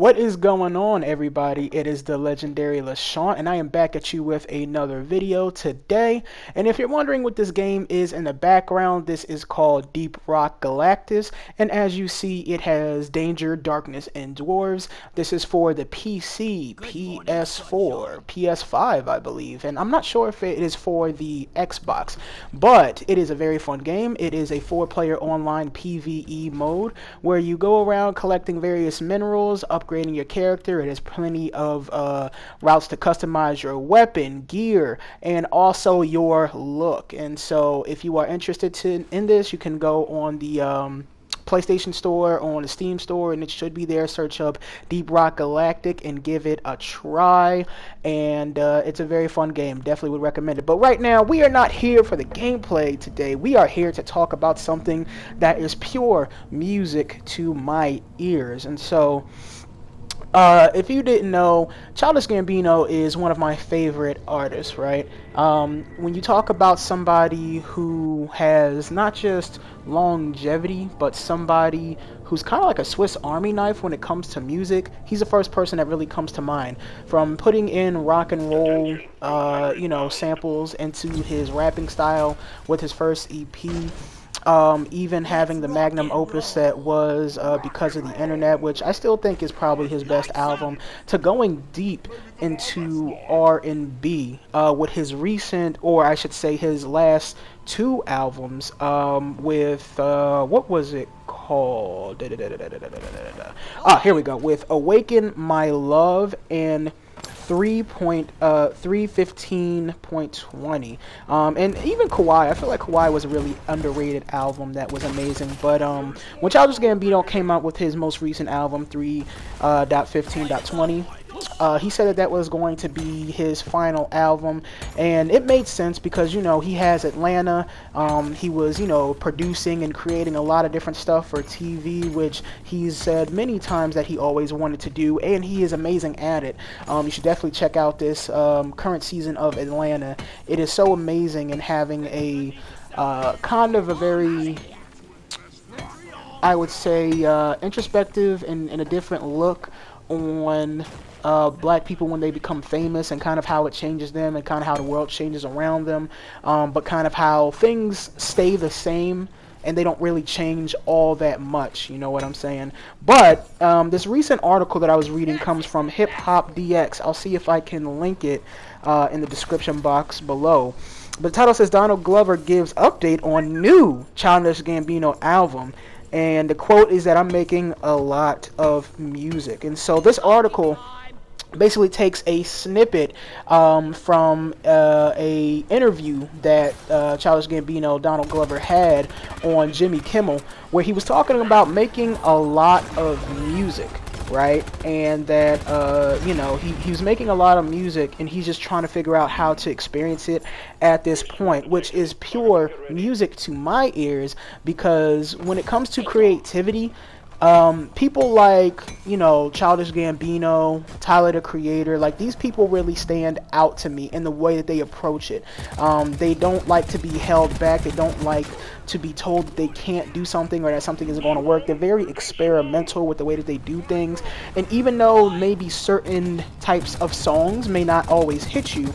What is going on, everybody? It is the legendary LaShawn, and I am back at you with another video today. And if you're wondering what this game is in the background, this is called Deep Rock Galactus. And as you see, it has Danger, Darkness, and Dwarves. This is for the PC, PS4, PS5, I believe. And I'm not sure if it is for the Xbox, but it is a very fun game. It is a 4-player online PvE mode where you go around collecting various minerals, upgrading your character. It has plenty of routes to customize your weapon, gear, and also your look. And so if you are interested in this, you can go on the PlayStation Store or on the Steam Store, and it should be there. Search up Deep Rock Galactic and give it a try. And it's a very fun game. Definitely would recommend it. But right now, we are not here for the gameplay today. We are here to talk about something that is pure music to my ears. And so if you didn't know, Childish Gambino is one of my favorite artists, right? When you talk about somebody who has not just longevity, but somebody who's kind of like a Swiss Army knife when it comes to music, he's the first person that really comes to mind. From putting in rock and roll, samples into his rapping style with his first EP, even having the magnum opus that was Because of the Internet, which I still think is probably his best album, to going deep into R&B with his recent, or I should say his last 2 albums, with what was it called? Here we go, with Awaken My Love and 3.315.20, and even Kawhi. I feel like Kawhi was a really underrated album that was amazing. But when Childish Gambino came out with his most recent album, 3.15.20, he said that was going to be his final album, and it made sense because, he has Atlanta. He was, producing and creating a lot of different stuff for TV, which he's said many times that he always wanted to do, and he is amazing at it. You should definitely check out this current season of Atlanta. It is so amazing, and having a kind of a very, I would say, introspective and a different look on black people when they become famous, and kind of how it changes them, and kind of how the world changes around them, but kind of how things stay the same and they don't really change all that much, you know what I'm saying? But this recent article that I was reading comes from Hip Hop DX. I'll see if I can link it in the description box below. But the title says, Donald Glover gives update on new Childish Gambino album. And the quote is that I'm making a lot of music. And so this article basically takes a snippet from a interview that Childish Gambino, Donald Glover, had on Jimmy Kimmel, where he was talking about making a lot of music, right? And that he was making a lot of music, and he's just trying to figure out how to experience it at this point, which is pure music to my ears, because when it comes to creativity, people like, Childish Gambino, Tyler the Creator, like, these people really stand out to me in the way that they approach it. They don't like to be held back. They don't like to be told that they can't do something or that something isn't going to work. They're very experimental with the way that they do things. And even though maybe certain types of songs may not always hit you,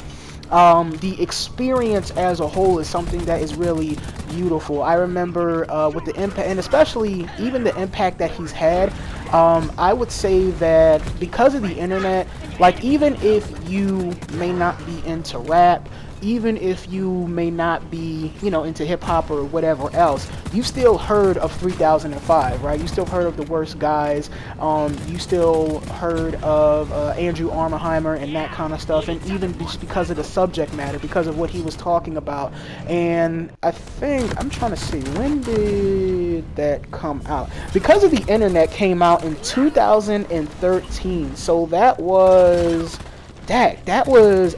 the experience as a whole is something that is really beautiful. I remember with the impact, and especially even the impact that he's had, I would say that because of the internet, like, even if you may not be into rap, even if you may not be, into hip-hop or whatever else, you still heard of 3005, right? You still heard of the Worst Guys. You still heard of Andrew Armaheimer and that kind of stuff, and even just because of the subject matter, because of what he was talking about. And I think, I'm trying to see, when did that come out? Because of the Internet came out in 2013, so that was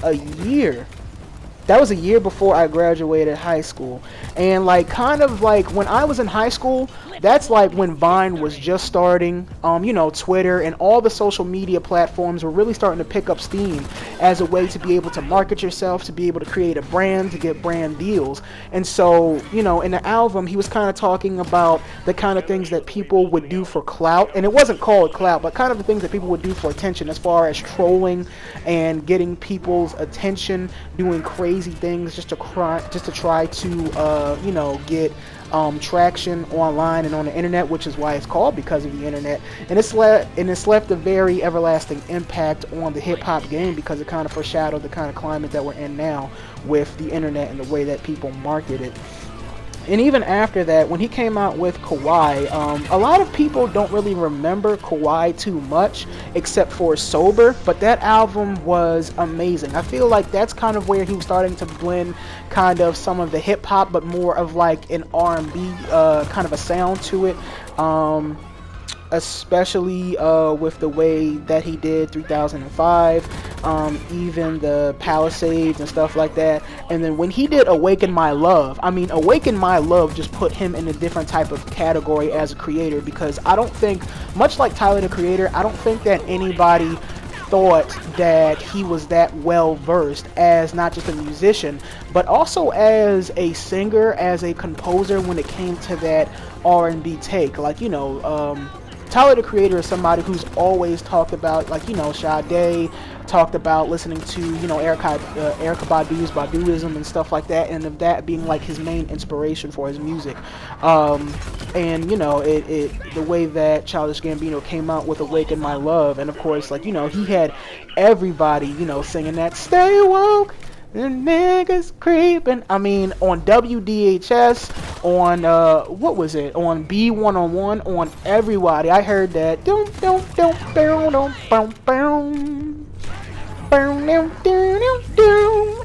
a year That was a year before I graduated high school. And like kind of like when I was in high school, that's like when Vine was just starting. Twitter and all the social media platforms were really starting to pick up steam as a way to be able to market yourself, to be able to create a brand, to get brand deals. And so, in the album, he was kind of talking about the kind of things that people would do for clout. And it wasn't called clout, but kind of the things that people would do for attention, as far as trolling and getting people's attention, doing crazy things just to try to get traction online and on the internet, which is why it's called Because of the Internet. And it's left a very everlasting impact on the hip hop game, because it kind of foreshadowed the kind of climate that we're in now with the internet and the way that people market it. And even after that, when he came out with Kawhi, a lot of people don't really remember Kawhi too much, except for Sober, but that album was amazing. I feel like that's kind of where he was starting to blend kind of some of the hip-hop, but more of like an R&B kind of a sound to it. Especially with the way that he did 3005, even the Palisades and stuff like that. And then when he did Awaken My Love, Awaken My Love just put him in a different type of category as a creator, because I don't think, much like Tyler the Creator, I don't think that anybody thought that he was that well versed as not just a musician, but also as a singer, as a composer when it came to that R&B take. Tyler the Creator is somebody who's always talked about, Sade, talked about listening to, Erykah Badu's Baduism and stuff like that, and of that being like his main inspiration for his music. The way that Childish Gambino came out with Awaken My Love, and of course, he had everybody, singing that Stay Woke, the niggas creeping. On WDHS, on what was it? On B101, on everybody. I heard that.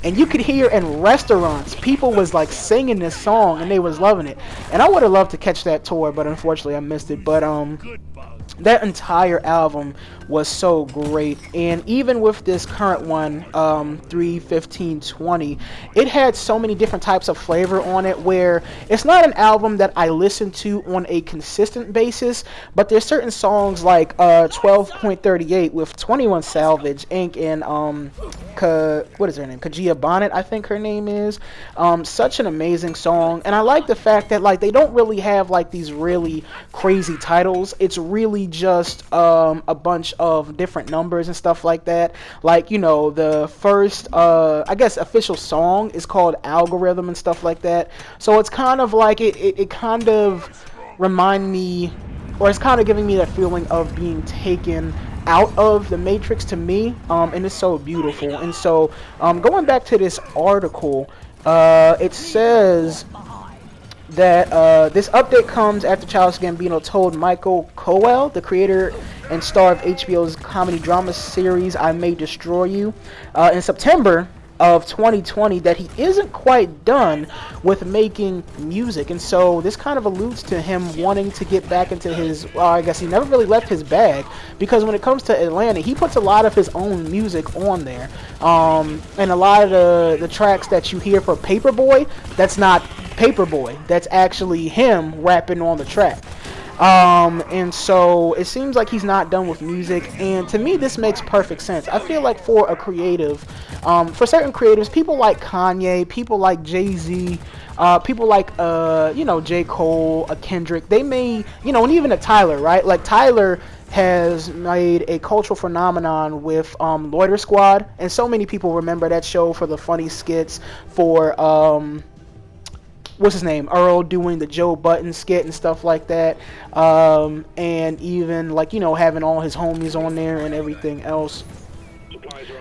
And you could hear in restaurants, people was like singing this song and they was loving it. And I would have loved to catch that tour, but unfortunately I missed it. But that entire album was so great. And even with this current one, 3/15/20, it had so many different types of flavor on it, where it's not an album that I listen to on a consistent basis, but there's certain songs like 12.38 with 21 Savage Inc. and what is her name? Kajia Bonnet, I think her name is. Such an amazing song. And I like the fact that they don't really have these really crazy titles. It's really just a bunch of different numbers and stuff like that. The first I guess official song is called Algorithm and stuff like that. So it's kind of like it kind of remind me, or it's kind of giving me that feeling of being taken out of the Matrix to me, and it's so beautiful. And so going back to this article, it says that this update comes after Childish Gambino told Michael Coel, the creator and star of HBO's comedy drama series I May Destroy You, in September of 2020, that he isn't quite done with making music. And so this kind of alludes to him wanting to get back into his, I guess he never really left his bag, because when it comes to Atlanta, he puts a lot of his own music on there. And a lot of the tracks that you hear for Paperboy, that's not Paperboy, that's actually him rapping on the track. And so it seems like he's not done with music, and to me this makes perfect sense. I feel like for a creative, for certain creatives, people like Kanye, people like Jay-Z, people like J. Cole, Kendrick, they may, and even a Tyler, right? Like Tyler has made a cultural phenomenon with Loiter Squad, and so many people remember that show for the funny skits, for what's his name, Earl doing the Joe Button skit and stuff like that, and even having all his homies on there and everything else.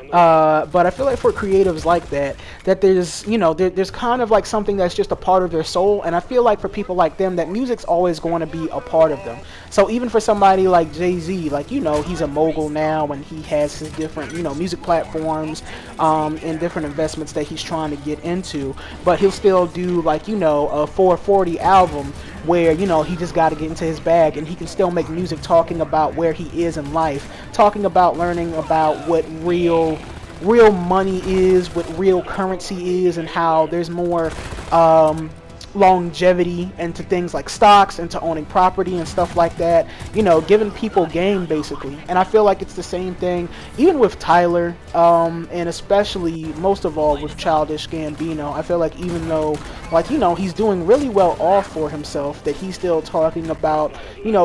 But I feel like for creatives like that there's there's kind of something that's just a part of their soul, and I feel like for people like them, that music's always going to be a part of them. So even for somebody like Jay-Z, he's a mogul now, and he has his different music platforms and different investments that he's trying to get into, but he'll still do a 440 album where he just got to get into his bag, and he can still make music talking about where he is in life, talking about learning about what real real money is, what real currency is, and how there's more um, longevity into things like stocks, into owning property and stuff like that, giving people game basically. And I feel like it's the same thing even with Tyler, and especially most of all with Childish Gambino. I feel like even though, like, he's doing really well off for himself, that he's still talking about,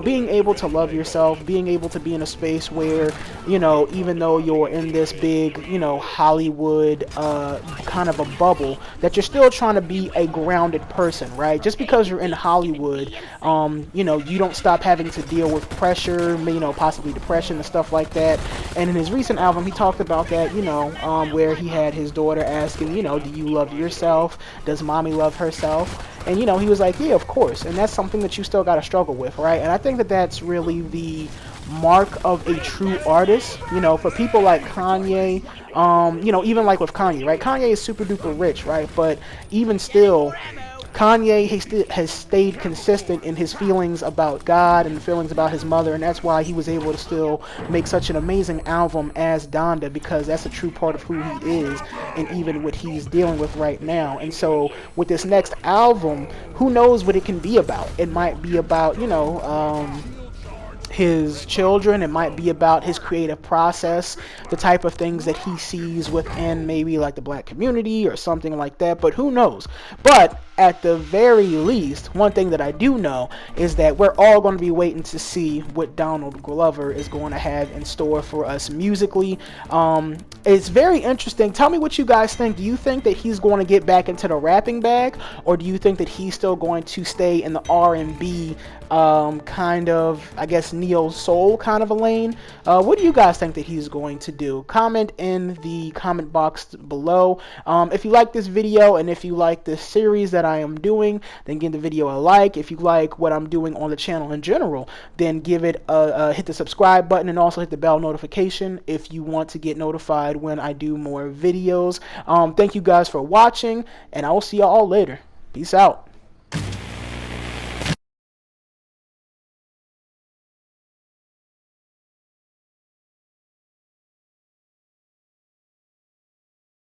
being able to love yourself, being able to be in a space where, even though you're in this big, Hollywood kind of a bubble, that you're still trying to be a grounded person, right? Just because you're in Hollywood, you don't stop having to deal with pressure, possibly depression and stuff like that. And in his recent album, he talked about that, where he had his daughter asking, do you love yourself? Does mommy love herself? And, he was like, yeah, of course. And that's something that you still got to struggle with, right? And I think that that's really the mark of a true artist, for people like Kanye, even like with Kanye, right? Kanye is super duper rich, right? But even still, Kanye has stayed consistent in his feelings about God and feelings about his mother, and that's why he was able to still make such an amazing album as Donda, because that's a true part of who he is and even what he's dealing with right now. And so with this next album, who knows what it can be about? It might be about, his children. It might be about his creative process, the type of things that he sees within maybe like the black community or something like that, but who knows. But at the very least, one thing that I do know is that we're all going to be waiting to see what Donald Glover is going to have in store for us musically. It's very interesting. Tell me what you guys think. Do you think that he's going to get back into the rapping bag, or do you think that he's still going to stay in the R&B kind of, I guess, neo soul kind of a lane? What do you guys think that he's going to do? Comment in the comment box below. If you like this video and if you like this series that I am doing, then give the video a like. If you like what I'm doing on the channel in general, then give it hit the subscribe button and also hit the bell notification if you want to get notified when I do more videos. Thank you guys for watching, and I will see y'all later. Peace out.